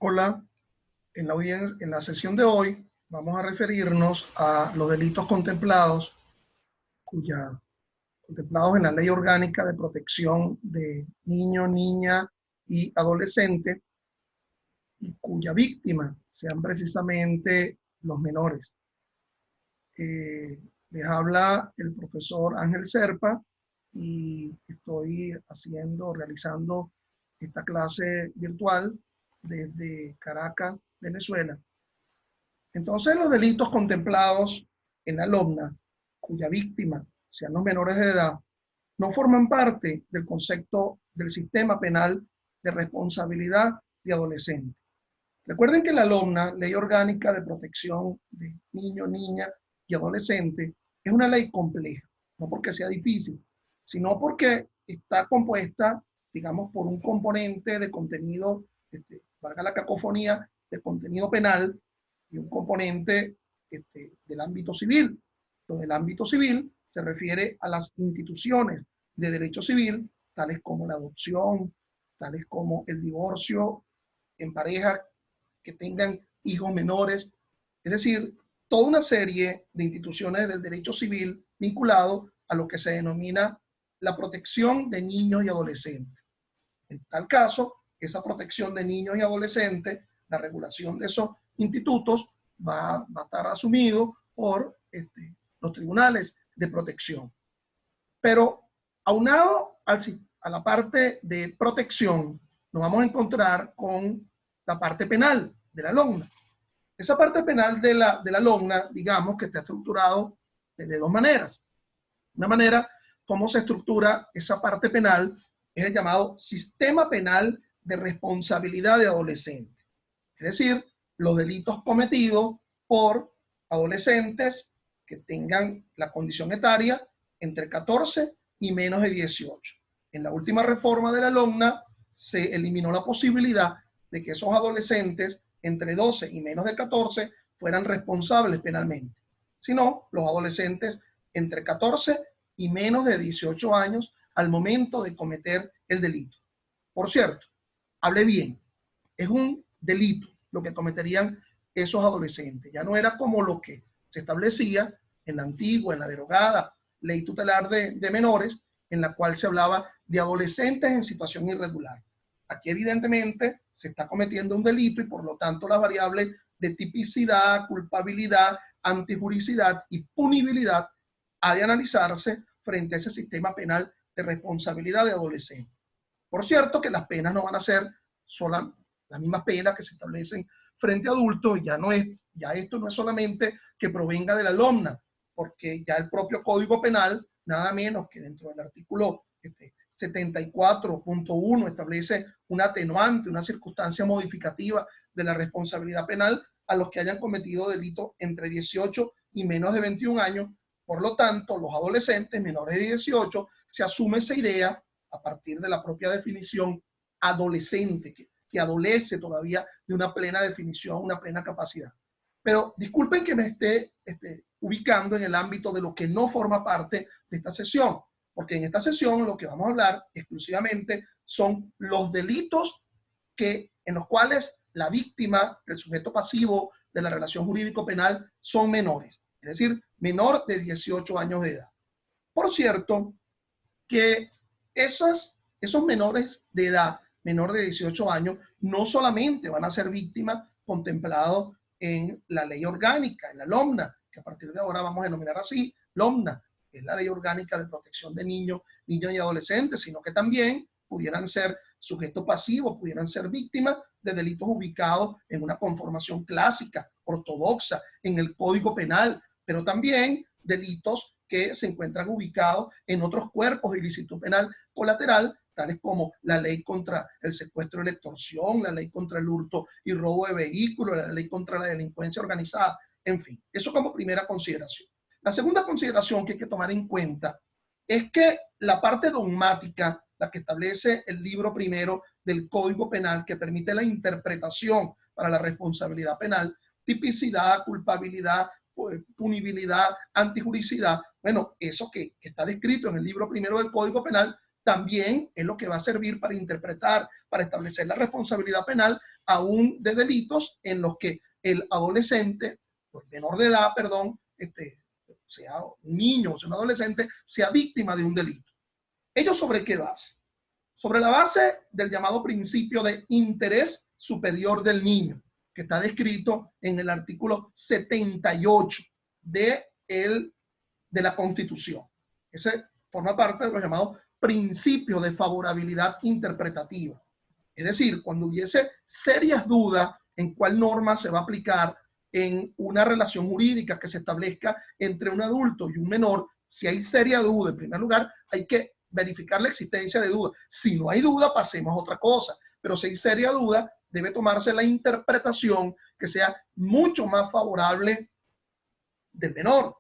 Hola, en la sesión de hoy vamos a referirnos a los delitos contemplados contemplados en la Ley Orgánica de Protección de Niño, Niña y Adolescente y cuya víctima sean precisamente los menores. Les habla el profesor Ángel Serpa y estoy realizando esta clase virtual desde Caracas, Venezuela. Entonces, los delitos contemplados en la LOMNA, cuya víctima sean los menores de edad, no forman parte del concepto del sistema penal de responsabilidad de adolescentes. Recuerden que la LOMNA, Ley Orgánica de Protección de Niño, Niña y Adolescente, es una ley compleja, no porque sea difícil, sino porque está compuesta, digamos, por un componente de contenido, valga la cacofonía, de contenido penal y un componente del ámbito civil. Lo del ámbito civil se refiere a las instituciones de derecho civil, tales como la adopción, tales como el divorcio en pareja que tengan hijos menores, es decir, toda una serie de instituciones del derecho civil vinculado a lo que se denomina la protección de niños y adolescentes. En tal caso, esa protección de niños y adolescentes, la regulación de esos institutos va a estar asumido por los tribunales de protección. Pero aunado a la parte de protección, nos vamos a encontrar con la parte penal de la LOMNA. Esa parte penal de la LOMNA, digamos que está estructurado de dos maneras. Una manera, cómo se estructura esa parte penal, es el llamado Sistema Penal de Responsabilidad de Adolescentes. Es decir, los delitos cometidos por adolescentes que tengan la condición etaria entre 14 y menos de 18. En la última reforma de la LOMNA se eliminó la posibilidad de que esos adolescentes entre 12 y menos de 14 fueran responsables penalmente, sino los adolescentes entre 14 y menos de 18 años al momento de cometer el delito. Por cierto, hable bien, es un delito lo que cometerían esos adolescentes. Ya no era como lo que se establecía en la antigua, en la derogada ley tutelar de menores, en la cual se hablaba de adolescentes en situación irregular. Aquí evidentemente se está cometiendo un delito y por lo tanto las variables de tipicidad, culpabilidad, antijuricidad y punibilidad ha de analizarse frente a ese sistema penal de responsabilidad de adolescentes. Por cierto que las penas no van a ser las mismas penas que se establecen frente a adultos, ya esto no es solamente que provenga de la LOMNA, porque ya el propio Código Penal, nada menos que dentro del artículo 74.1 establece una atenuante, una circunstancia modificativa de la responsabilidad penal a los que hayan cometido delitos entre 18 y menos de 21 años. Por lo tanto, los adolescentes menores de 18, se asume esa idea a partir de la propia definición adolescente, que adolece todavía de una plena definición, una plena capacidad. Pero disculpen que me esté ubicando en el ámbito de lo que no forma parte de esta sesión, porque en esta sesión lo que vamos a hablar exclusivamente son los delitos en los cuales la víctima, el sujeto pasivo de la relación jurídico-penal son menores, es decir, menor de 18 años de edad. Por cierto, que esos menores de edad, menor de 18 años, no solamente van a ser víctimas contemplados en la ley orgánica, en la LOMNA, que a partir de ahora vamos a denominar así, LOMNA, que es la Ley Orgánica de Protección de Niños, Niñas y Adolescentes, sino que también pudieran ser sujetos pasivos, pudieran ser víctimas de delitos ubicados en una conformación clásica, ortodoxa, en el Código Penal, pero también delitos que se encuentran ubicados en otros cuerpos de ilícito penal colateral, tales como la ley contra el secuestro y la extorsión, la ley contra el hurto y robo de vehículos, la ley contra la delincuencia organizada, en fin, eso como primera consideración. La segunda consideración que hay que tomar en cuenta es que la parte dogmática, la que establece el libro primero del Código Penal, que permite la interpretación para la responsabilidad penal, tipicidad, culpabilidad, punibilidad, antijuricidad, bueno, eso que está descrito en el libro primero del Código Penal también es lo que va a servir para interpretar, para establecer la responsabilidad penal aún de delitos en los que el adolescente, o el menor de edad, perdón, sea un niño o sea un adolescente, sea víctima de un delito. ¿Ello sobre qué base? Sobre la base del llamado principio de interés superior del niño, que está descrito en el artículo 78 de la Constitución. Ese forma parte de los llamados principios de favorabilidad interpretativa. Es decir, cuando hubiese serias dudas en cuál norma se va a aplicar en una relación jurídica que se establezca entre un adulto y un menor, si hay seria duda, en primer lugar, hay que verificar la existencia de duda. Si no hay duda, pasemos a otra cosa. Pero si hay seria duda, debe tomarse la interpretación que sea mucho más favorable del menor.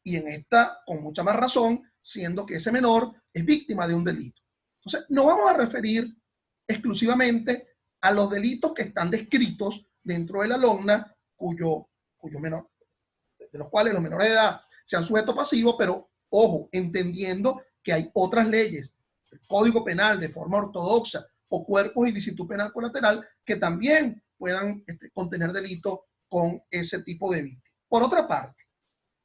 Y en esta, con mucha más razón, siendo que ese menor es víctima de un delito. Entonces, nos vamos a referir exclusivamente a los delitos que están descritos dentro de la LOMNA, cuyo menor, de los cuales los menores de edad sean sujetos pasivos, pero ojo, entendiendo que hay otras leyes, el Código Penal de forma ortodoxa o cuerpos ilícitos penal colateral que también puedan contener delitos con ese tipo de víctimas. Por otra parte,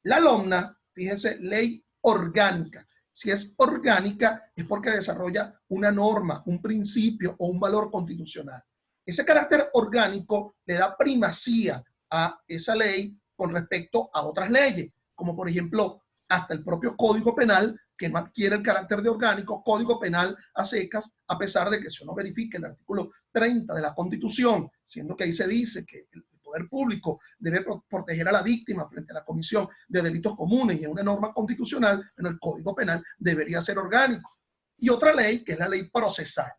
la LOMNA, fíjense, ley orgánica. Si es orgánica es porque desarrolla una norma, un principio o un valor constitucional. Ese carácter orgánico le da primacía a esa ley con respecto a otras leyes, como por ejemplo hasta el propio Código Penal, que no adquiere el carácter de orgánico, Código Penal a secas, a pesar de que si uno verifica el artículo 30 de la Constitución, siendo que ahí se dice que el poder público debe proteger a la víctima frente a la comisión de delitos comunes y es una norma constitucional, en el Código Penal debería ser orgánico. Y otra ley, que es la ley procesal.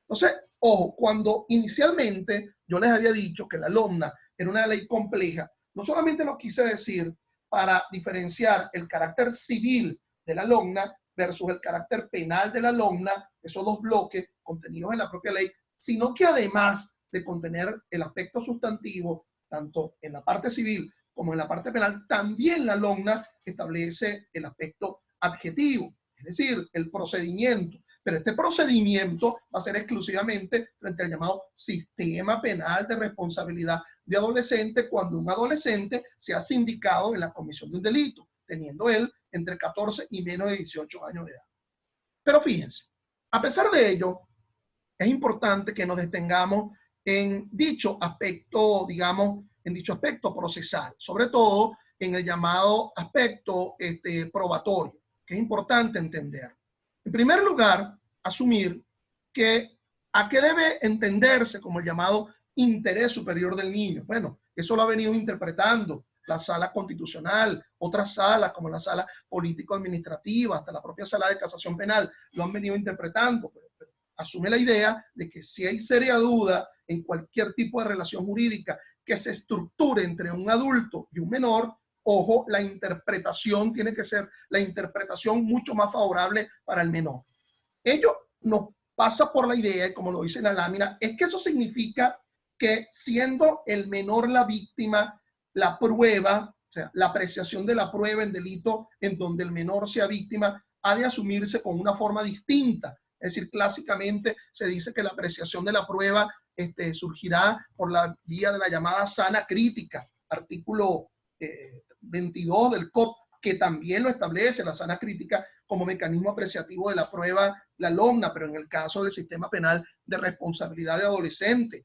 Entonces, ojo, cuando inicialmente yo les había dicho que la LOMNA era una ley compleja, no solamente lo quise decir para diferenciar el carácter civil de la LOMNA versus el carácter penal de la LOMNA, esos dos bloques contenidos en la propia ley, sino que además de contener el aspecto sustantivo, tanto en la parte civil como en la parte penal, también la LOMNA establece el aspecto adjetivo, es decir, el procedimiento. Pero este procedimiento va a ser exclusivamente frente al llamado sistema penal de responsabilidad de adolescente cuando un adolescente sea sindicado en la comisión de un delito, teniendo él entre 14 y menos de 18 años de edad. Pero fíjense, a pesar de ello, es importante que nos detengamos en dicho aspecto, digamos, en dicho aspecto procesal, sobre todo en el llamado aspecto probatorio, que es importante entender. En primer lugar, asumir que a qué debe entenderse como el llamado interés superior del niño. Bueno, eso lo ha venido interpretando la sala constitucional, otras salas como la sala político-administrativa, hasta la propia sala de casación penal, lo han venido interpretando. Pero asume la idea de que si hay seria duda en cualquier tipo de relación jurídica que se estructure entre un adulto y un menor, ojo, la interpretación tiene que ser la interpretación mucho más favorable para el menor. Ello nos pasa por la idea, y como lo dice la lámina, es que eso significa que siendo el menor la víctima, la prueba, o sea, la apreciación de la prueba en delito en donde el menor sea víctima, ha de asumirse con una forma distinta. Es decir, clásicamente se dice que la apreciación de la prueba surgirá por la vía de la llamada sana crítica, artículo 22 del COP, que también lo establece la sana crítica como mecanismo apreciativo de la prueba, la LOMNA, pero en el caso del sistema penal de responsabilidad de adolescente.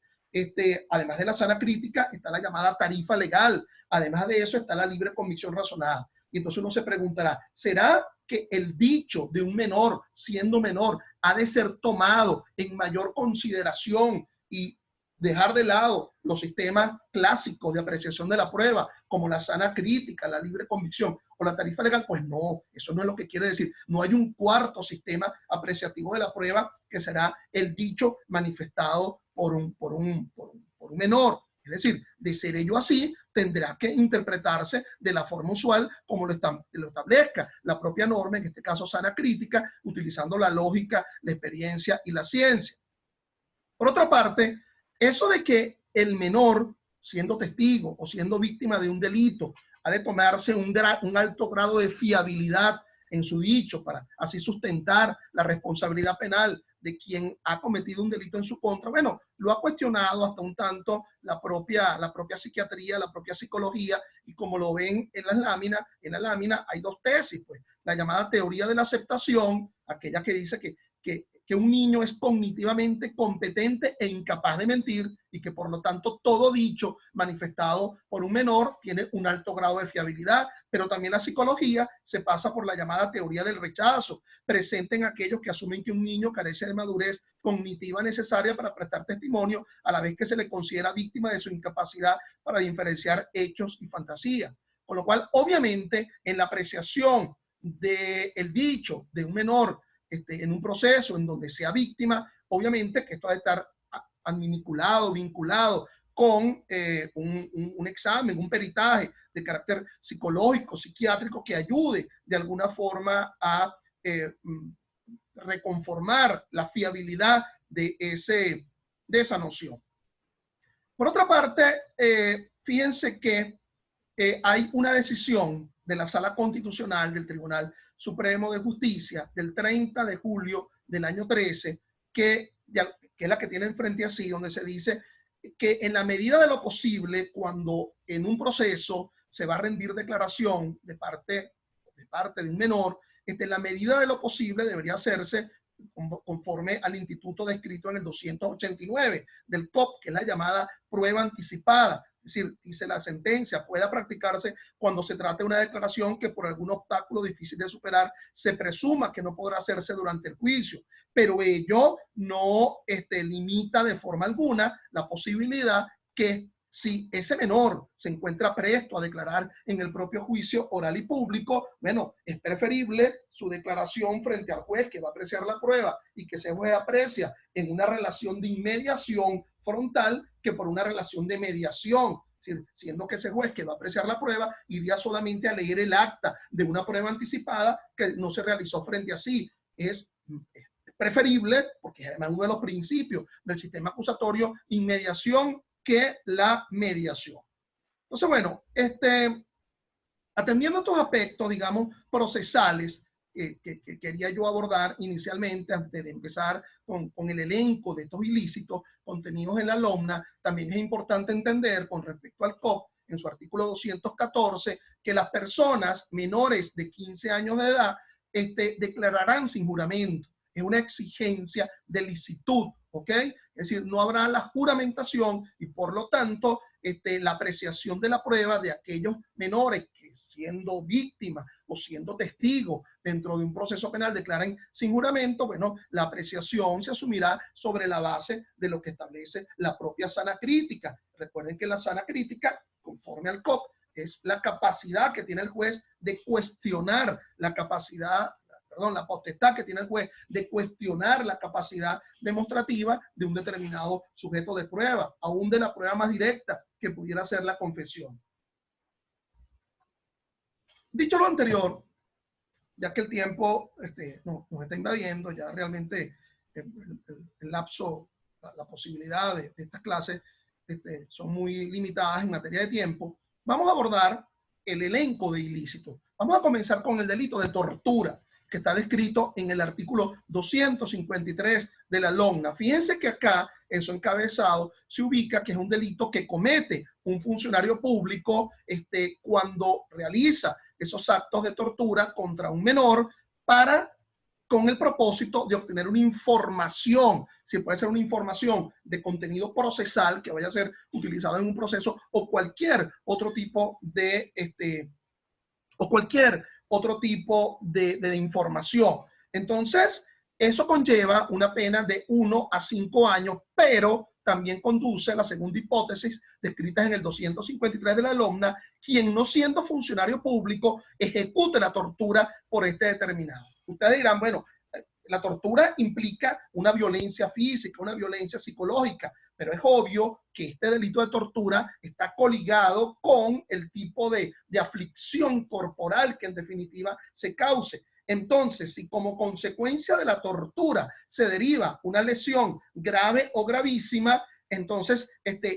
Además de la sana crítica, está la llamada tarifa legal. Además de eso, está la libre convicción razonada. Y entonces uno se preguntará, ¿será que el dicho de un menor, siendo menor, ha de ser tomado en mayor consideración y dejar de lado los sistemas clásicos de apreciación de la prueba, como la sana crítica, la libre convicción o la tarifa legal? Pues no, eso no es lo que quiere decir. No hay un cuarto sistema apreciativo de la prueba que será el dicho manifestado por un menor. Es decir, de ser ello así, tendrá que interpretarse de la forma usual como lo establezca la propia norma, en este caso sana crítica, utilizando la lógica, la experiencia y la ciencia. Por otra parte, eso de que el menor, siendo testigo o siendo víctima de un delito, ha de tomarse un alto grado de fiabilidad en su dicho para así sustentar la responsabilidad penal de quien ha cometido un delito en su contra. Bueno, lo ha cuestionado hasta un tanto la propia psiquiatría, la propia psicología, y como lo ven en la lámina hay dos tesis, pues, la llamada teoría de la aceptación, aquella que dice que un niño es cognitivamente competente e incapaz de mentir y que por lo tanto todo dicho manifestado por un menor tiene un alto grado de fiabilidad, pero también la psicología se pasa por la llamada teoría del rechazo, presente en aquellos que asumen que un niño carece de madurez cognitiva necesaria para prestar testimonio, a la vez que se le considera víctima de su incapacidad para diferenciar hechos y fantasía. Con lo cual, obviamente, en la apreciación del dicho de un menor en un proceso en donde sea víctima, obviamente que esto ha de estar vinculado con un examen, un peritaje de carácter psicológico, psiquiátrico, que ayude de alguna forma a reconformar la fiabilidad de esa noción. Por otra parte, fíjense que hay una decisión de la Sala Constitucional del Tribunal Supremo de Justicia del 30 de julio del año 13, que es la que tienen frente a sí, donde se dice que en la medida de lo posible, cuando en un proceso se va a rendir declaración de parte de un menor, en la medida de lo posible debería hacerse conforme al instituto descrito en el 289 del COP, que es la llamada prueba anticipada. Es decir, dice la sentencia, pueda practicarse cuando se trate de una declaración que por algún obstáculo difícil de superar se presuma que no podrá hacerse durante el juicio, pero ello no limita de forma alguna la posibilidad que si ese menor se encuentra presto a declarar en el propio juicio oral y público, bueno, es preferible su declaración frente al juez que va a apreciar la prueba y que ese juez aprecia en una relación de inmediación frontal que por una relación de mediación, siendo que ese juez que va a apreciar la prueba iría solamente a leer el acta de una prueba anticipada que no se realizó frente a sí. Es preferible, porque es además uno de los principios del sistema acusatorio, inmediación que la mediación. Entonces, bueno, atendiendo estos aspectos, digamos, procesales que quería yo abordar inicialmente antes de empezar con el elenco de estos ilícitos contenidos en la LOMNA, también es importante entender con respecto al COP, en su artículo 214, que las personas menores de 15 años de edad declararán sin juramento. Es una exigencia de licitud, ¿ok? Es decir, no habrá la juramentación y por lo tanto la apreciación de la prueba de aquellos menores que siendo víctimas o siendo testigos dentro de un proceso penal declaren sin juramento, bueno, la apreciación se asumirá sobre la base de lo que establece la propia sana crítica. Recuerden que la sana crítica, conforme al COP, es la capacidad que tiene el juez de cuestionar la potestad que tiene el juez de cuestionar la capacidad demostrativa de un determinado sujeto de prueba, aún de la prueba más directa que pudiera ser la confesión. Dicho lo anterior, ya que el tiempo nos está invadiendo, ya realmente el lapso, la posibilidad de estas clases son muy limitadas en materia de tiempo, vamos a abordar el elenco de ilícitos. Vamos a comenzar con el delito de tortura, que está descrito en el artículo 253 de la LOMNA. Fíjense que acá, en su encabezado, se ubica que es un delito que comete un funcionario público cuando realiza esos actos de tortura contra un menor con el propósito de obtener una información, si puede ser una información de contenido procesal que vaya a ser utilizado en un proceso o cualquier otro tipo de información. Entonces, eso conlleva una pena de 1 a 5 años, pero también conduce a la segunda hipótesis descrita en el 253 de la LOMNA, quien no siendo funcionario público ejecute la tortura por determinado. Ustedes dirán, bueno, la tortura implica una violencia física, una violencia psicológica, pero es obvio que este delito de tortura está coligado con el tipo de aflicción corporal que en definitiva se cause. Entonces, si como consecuencia de la tortura se deriva una lesión grave o gravísima, entonces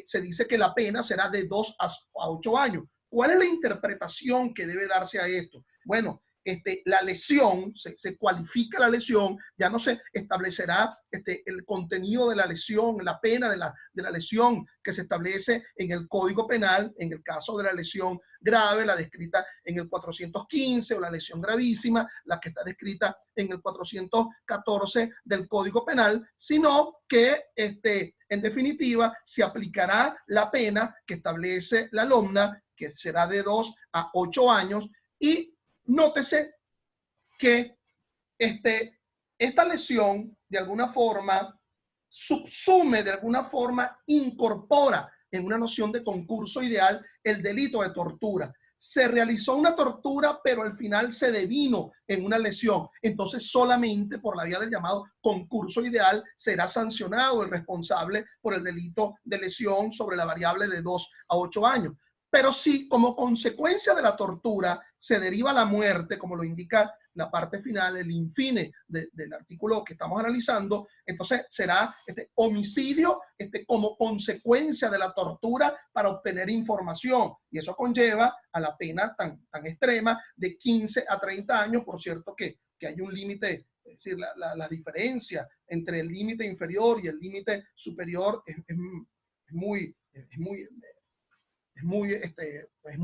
se dice que la pena será de 2 a 8 años. ¿Cuál es la interpretación que debe darse a esto? Bueno, la lesión, se cualifica la lesión, ya no se establecerá el contenido de la lesión, la pena de la lesión que se establece en el Código Penal, en el caso de la lesión grave, la descrita en el 415, o la lesión gravísima, la que está descrita en el 414 del Código Penal, sino que en definitiva se aplicará la pena que establece la LOMNA, que será de 2 a 8 años, y nótese que esta lesión de alguna forma subsume, de alguna forma incorpora en una noción de concurso ideal el delito de tortura. Se realizó una tortura, pero al final se devino en una lesión. Entonces solamente por la vía del llamado concurso ideal será sancionado el responsable por el delito de lesión sobre la variable de 2 a 8 años. Pero si como consecuencia de la tortura se deriva la muerte, como lo indica la parte final, el infine del artículo que estamos analizando, entonces será homicidio como consecuencia de la tortura para obtener información. Y eso conlleva a la pena tan extrema de 15 a 30 años. Por cierto que hay un límite, es decir, la diferencia entre el límite inferior y el límite superior es muy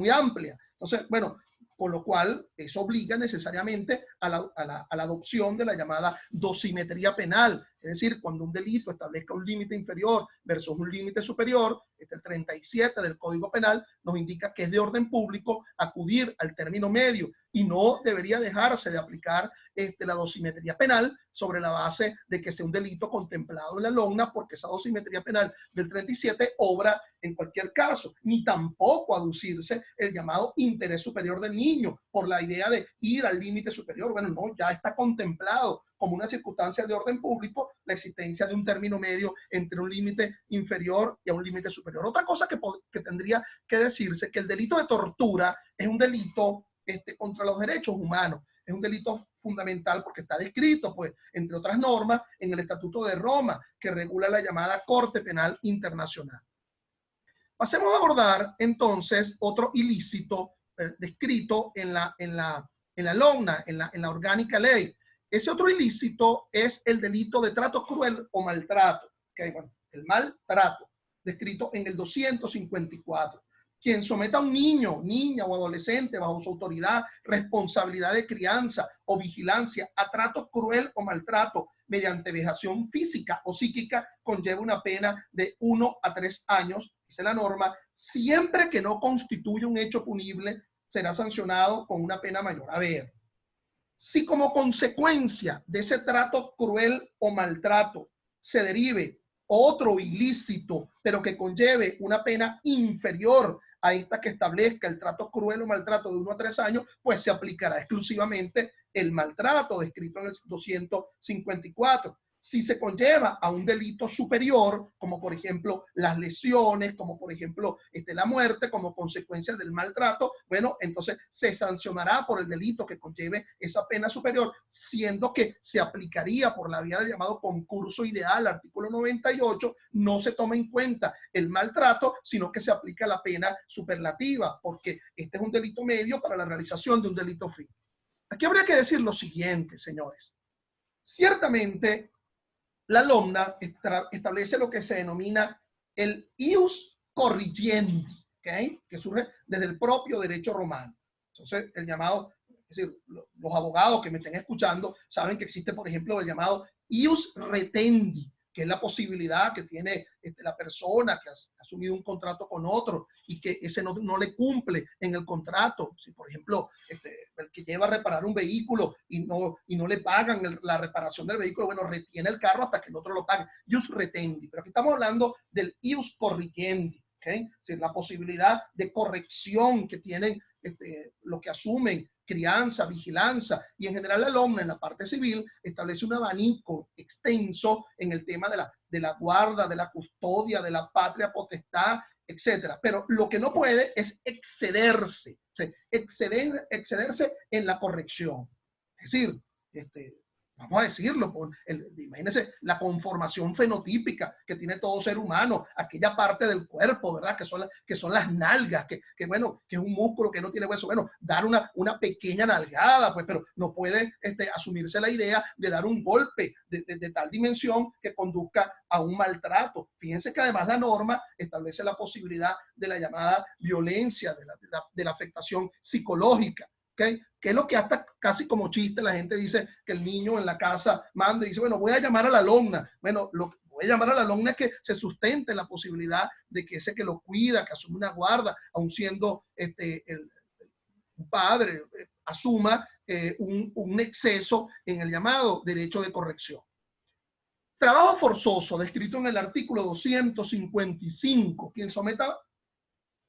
amplia. Entonces, bueno, con lo cual eso obliga necesariamente a la adopción de la llamada dosimetría penal. Es decir, cuando un delito establezca un límite inferior versus un límite superior, el 37 del Código Penal nos indica que es de orden público acudir al término medio y no debería dejarse de aplicar la dosimetría penal sobre la base de que sea un delito contemplado en la LOMNA, porque esa dosimetría penal del 37 obra en cualquier caso, ni tampoco aducirse el llamado interés superior del niño por la idea de ir al límite superior. Bueno, no, ya está contemplado como una circunstancia de orden público la existencia de un término medio entre un límite inferior y a un límite superior. Otra cosa que tendría que decirse, que el delito de tortura es un delito contra los derechos humanos, es un delito fundamental porque está descrito, pues, entre otras normas, en el Estatuto de Roma, que regula la llamada Corte Penal Internacional. Pasemos a abordar entonces otro ilícito descrito en la LOMNA, en la orgánica ley. Ese otro ilícito es el delito de trato cruel o maltrato, okay, bueno, el maltrato, descrito en el 254. Quien someta a un niño, niña o adolescente bajo su autoridad, responsabilidad de crianza o vigilancia a trato cruel o maltrato mediante vejación física o psíquica conlleva una pena de 1 a 3 años, dice la norma, siempre que no constituya un hecho punible, será sancionado con una pena mayor. A ver, si como consecuencia de ese trato cruel o maltrato se derive otro ilícito, pero que conlleve una pena inferior a esta que establezca el trato cruel o maltrato de 1 a 3 años, pues se aplicará exclusivamente el maltrato descrito en el 254. Si se conlleva a un delito superior, como por ejemplo las lesiones, como por ejemplo la muerte como consecuencia del maltrato, bueno, entonces se sancionará por el delito que conlleve esa pena superior, siendo que se aplicaría por la vía del llamado concurso ideal, artículo 98, no se toma en cuenta el maltrato, sino que se aplica la pena superlativa, porque este es un delito medio para la realización de un delito fin. Aquí habría que decir lo siguiente, señores. Ciertamente, la LOMNA establece lo que se denomina el ius corrigendi, ¿okay? Que surge desde el propio derecho romano. Entonces, el llamado, es decir, los abogados que me estén escuchando saben que existe, por ejemplo, el llamado ius retendi, que es la posibilidad que tiene la persona que ha asumido un contrato con otro y que ese no le cumple en el contrato. Si, por ejemplo, el que lleva a reparar un vehículo y no le pagan la reparación del vehículo, bueno, retiene el carro hasta que el otro lo pague. Ius retendi. Pero aquí estamos hablando del ius corrigendi, ¿okay? Es decir, la posibilidad de corrección que tienen lo que asumen, crianza, vigilancia, y en general la LOMNA en la parte civil establece un abanico extenso en el tema de la guarda, de la custodia, de la patria potestad, etcétera. Pero lo que no puede es excederse, o sea, excederse en la corrección. Es decir, vamos a decirlo, imagínense la conformación fenotípica que tiene todo ser humano, aquella parte del cuerpo, ¿verdad? Que son las nalgas, bueno, que es un músculo que no tiene hueso. Bueno, dar una pequeña nalgada, pues, pero no puede asumirse la idea de dar un golpe de tal dimensión que conduzca a un maltrato. Fíjense que además la norma establece la posibilidad de la llamada violencia, de la afectación psicológica. ¿Okay? Que es lo que hasta casi como chiste la gente dice que el niño en la casa manda y dice, bueno, voy a llamar a la alumna. Bueno, lo que voy a llamar a la alumna es que se sustente la posibilidad de que ese que lo cuida, que asume una guarda, aun siendo un padre, asuma un exceso en el llamado derecho de corrección. Trabajo forzoso, descrito en el artículo 255, quien someta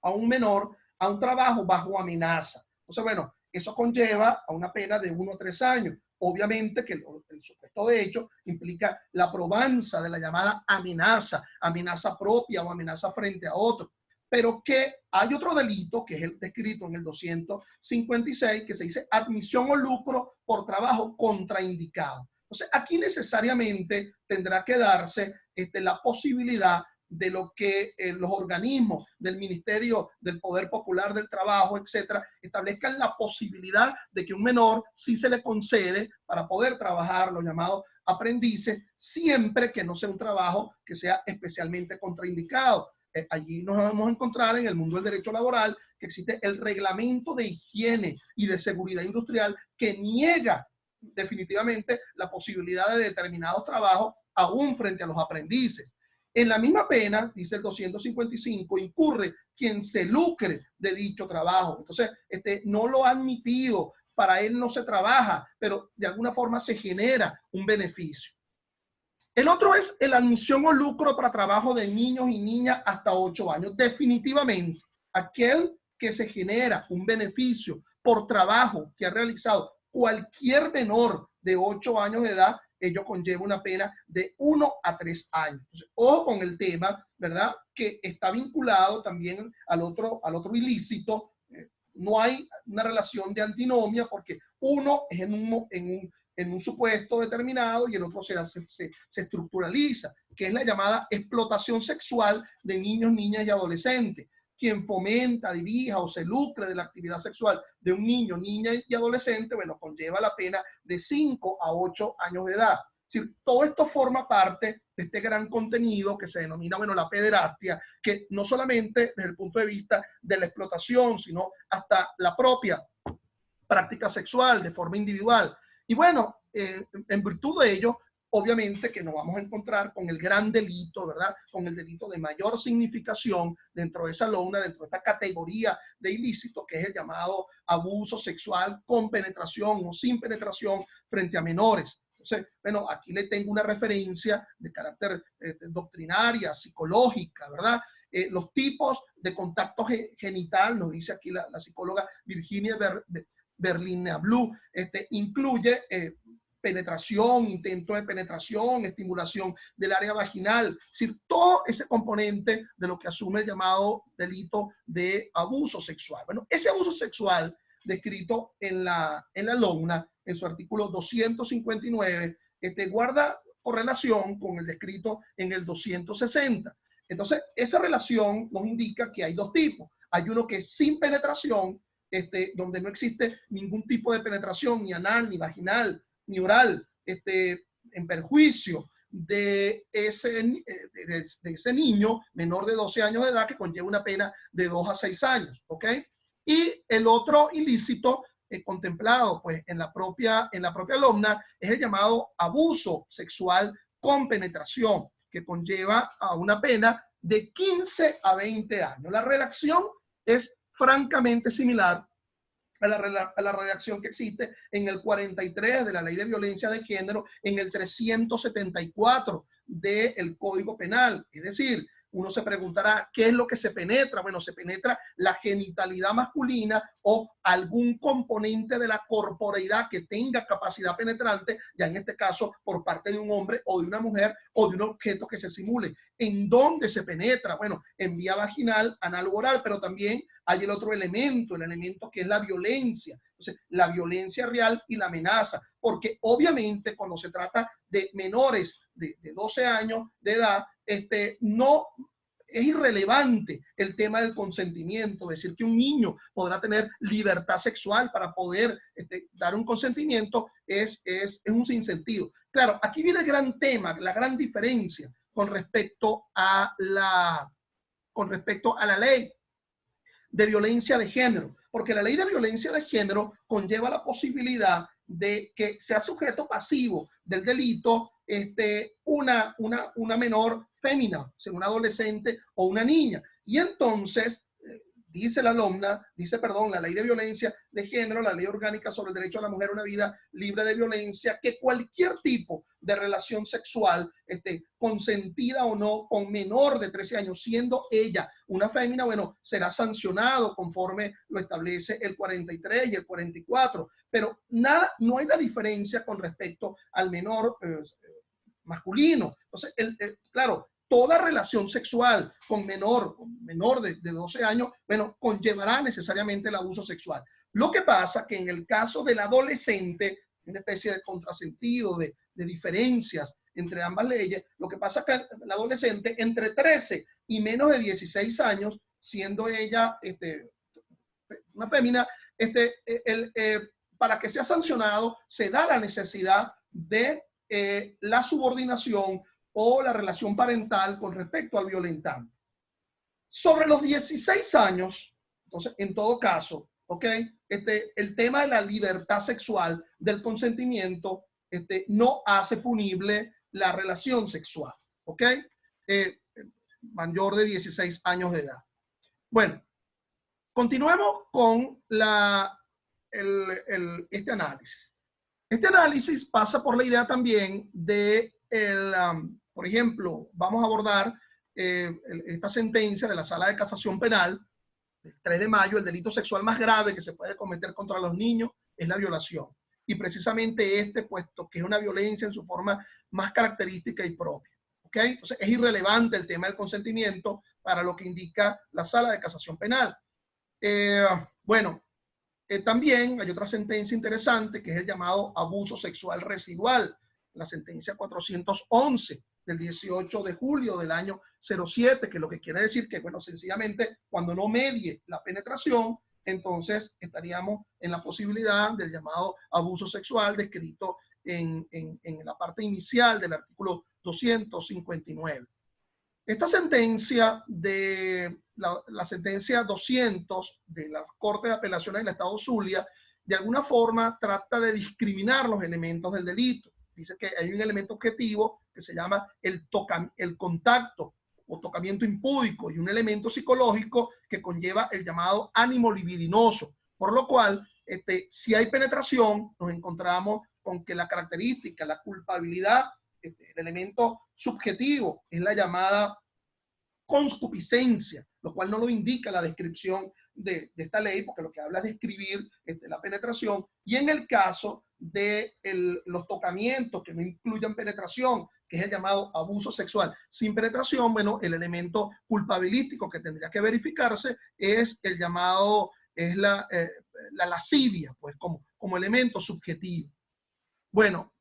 a un menor a un trabajo bajo amenaza. Entonces, bueno, eso conlleva a una pena de 1 a 3 años. Obviamente que el supuesto de hecho implica la probanza de la llamada amenaza, amenaza propia o amenaza frente a otro. Pero que hay otro delito, que es el descrito en el 256, que se dice admisión o lucro por trabajo contraindicado. Entonces, aquí necesariamente tendrá que darse la posibilidad de lo que los organismos del Ministerio del Poder Popular del Trabajo, etcétera, establezcan la posibilidad de que un menor sí se le concede para poder trabajar, los llamados aprendices, siempre que no sea un trabajo que sea especialmente contraindicado. Allí nos vamos a encontrar en el mundo del derecho laboral que existe el reglamento de higiene y de seguridad industrial que niega definitivamente la posibilidad de determinados trabajos aún frente a los aprendices. En la misma pena, dice el 255, incurre quien se lucre de dicho trabajo. Entonces, no lo ha admitido, para él no se trabaja, pero de alguna forma se genera un beneficio. El otro es la admisión o lucro para trabajo de niños y niñas hasta 8 años. Definitivamente, aquel que se genera un beneficio por trabajo que ha realizado cualquier menor de 8 años de edad, ello conlleva una pena de 1 a 3 años. Entonces, ojo con el tema, ¿verdad? Que está vinculado también al otro ilícito. No hay una relación de antinomia porque uno es en un supuesto determinado y el otro se estructuraliza, que es la llamada explotación sexual de niños, niñas y adolescentes. Quien fomenta, dirija o se lucre de la actividad sexual de un niño, niña y adolescente, bueno, conlleva la pena de 5 a 8 años de edad. Es decir, todo esto forma parte de este gran contenido que se denomina, bueno, la pederastia, que no solamente desde el punto de vista de la explotación, sino hasta la propia práctica sexual de forma individual. Y bueno, en virtud de ello, obviamente que nos vamos a encontrar con el gran delito, ¿verdad? Con el delito de mayor significación dentro de esa lona, dentro de esta categoría de ilícito, que es el llamado abuso sexual con penetración o sin penetración frente a menores. Entonces, bueno, aquí le tengo una referencia de carácter doctrinaria, psicológica, ¿verdad? Los tipos de contacto genital, nos dice aquí la psicóloga Virginia Berliner-Blue, incluye penetración, intento de penetración, estimulación del área vaginal, es decir, todo ese componente de lo que asume el llamado delito de abuso sexual. Bueno, ese abuso sexual descrito en la LONA, en su artículo 259, guarda correlación con el descrito en el 260. Entonces, esa relación nos indica que hay dos tipos. Hay uno que es sin penetración, donde no existe ningún tipo de penetración, ni anal, ni vaginal, ni oral, en perjuicio de ese niño menor de 12 años de edad que conlleva una pena de 2 a 6 años, ¿ok? Y el otro ilícito contemplado pues, en la propia LOMNA es el llamado abuso sexual con penetración, que conlleva a una pena de 15 a 20 años. La redacción es francamente similar a la redacción que existe en el 43 de la Ley de Violencia de Género, en el 374 del Código Penal. Es decir, Uno se preguntará, ¿qué es lo que se penetra? Bueno, se penetra la genitalidad masculina o algún componente de la corporeidad que tenga capacidad penetrante, ya en este caso por parte de un hombre o de una mujer o de un objeto que se simule. ¿En dónde se penetra? Bueno, en vía vaginal, anal o oral, pero también hay el otro elemento, el elemento que es la violencia. Entonces, la violencia real y la amenaza, porque obviamente cuando se trata de menores de 12 años de edad, no es irrelevante el tema del consentimiento, es decir, que un niño podrá tener libertad sexual para poder dar un consentimiento, es un sinsentido. Claro, aquí viene el gran tema, la gran diferencia con respecto a la ley de violencia de género, porque la ley de violencia de género conlleva la posibilidad de que sea sujeto pasivo del delito una menor fémina, o sea, una adolescente o una niña. Y entonces, dice la ley de violencia de género, la ley orgánica sobre el derecho a la mujer a una vida libre de violencia, que cualquier tipo de relación sexual, consentida o no, con menor de 13 años, siendo ella una fémina, bueno, será sancionado conforme lo establece el 43 y el 44. Pero nada, no hay la diferencia con respecto al menor masculino. Entonces, claro, toda relación sexual con menor de 12 años, bueno, conllevará necesariamente el abuso sexual. Lo que pasa que en el caso del adolescente, una especie de contrasentido, de diferencias entre ambas leyes, lo que pasa es que el adolescente entre 13 y menos de 16 años, siendo ella una fémina, para que sea sancionado, se da la necesidad de la subordinación o la relación parental con respecto al violentante. Sobre los 16 años, entonces, en todo caso, ¿ok? El tema de la libertad sexual, del consentimiento, no hace punible la relación sexual, ¿ok? Mayor de 16 años de edad. Bueno, continuemos con este análisis. Este análisis pasa por la idea también de, por ejemplo, vamos a abordar esta sentencia de la Sala de Casación Penal del 3 de mayo, el delito sexual más grave que se puede cometer contra los niños es la violación. Y precisamente puesto que es una violencia en su forma más característica y propia. ¿Ok? Entonces es irrelevante el tema del consentimiento para lo que indica la Sala de Casación Penal. Bueno, también hay otra sentencia interesante que es el llamado abuso sexual residual, la sentencia 411 del 18 de julio del año 07, que lo que quiere decir que, bueno, sencillamente cuando no medie la penetración, entonces estaríamos en la posibilidad del llamado abuso sexual descrito en la parte inicial del artículo 259. Esta sentencia la sentencia 200 de la Corte de Apelaciones del Estado Zulia, de alguna forma trata de discriminar los elementos del delito. Dice que hay un elemento objetivo que se llama el contacto o tocamiento impúdico y un elemento psicológico que conlleva el llamado ánimo libidinoso. Por lo cual, si hay penetración, nos encontramos con que la característica, la culpabilidad, el elemento subjetivo es la llamada concupiscencia, lo cual no lo indica la descripción de esta ley, porque lo que habla es de describir la penetración. Y en el caso de los tocamientos que no incluyan penetración, que es el llamado abuso sexual sin penetración, bueno, el elemento culpabilístico que tendría que verificarse es el llamado, es la lascivia, pues como elemento subjetivo. Bueno,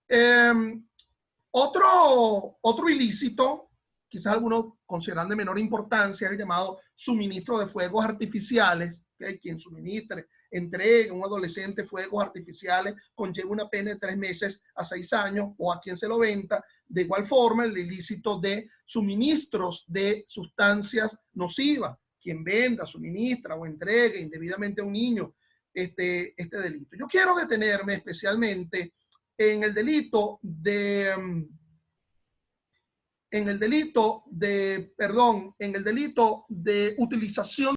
otro ilícito, quizás algunos consideran de menor importancia, es el llamado suministro de fuegos artificiales, ¿okay? Quien suministre, entregue a un adolescente fuegos artificiales conlleva una pena de 3 meses a 6 años, o a quien se lo venda. De igual forma, el ilícito de suministros de sustancias nocivas, quien venda, suministra o entregue indebidamente a un niño este delito. Yo quiero detenerme especialmente en el delito de utilización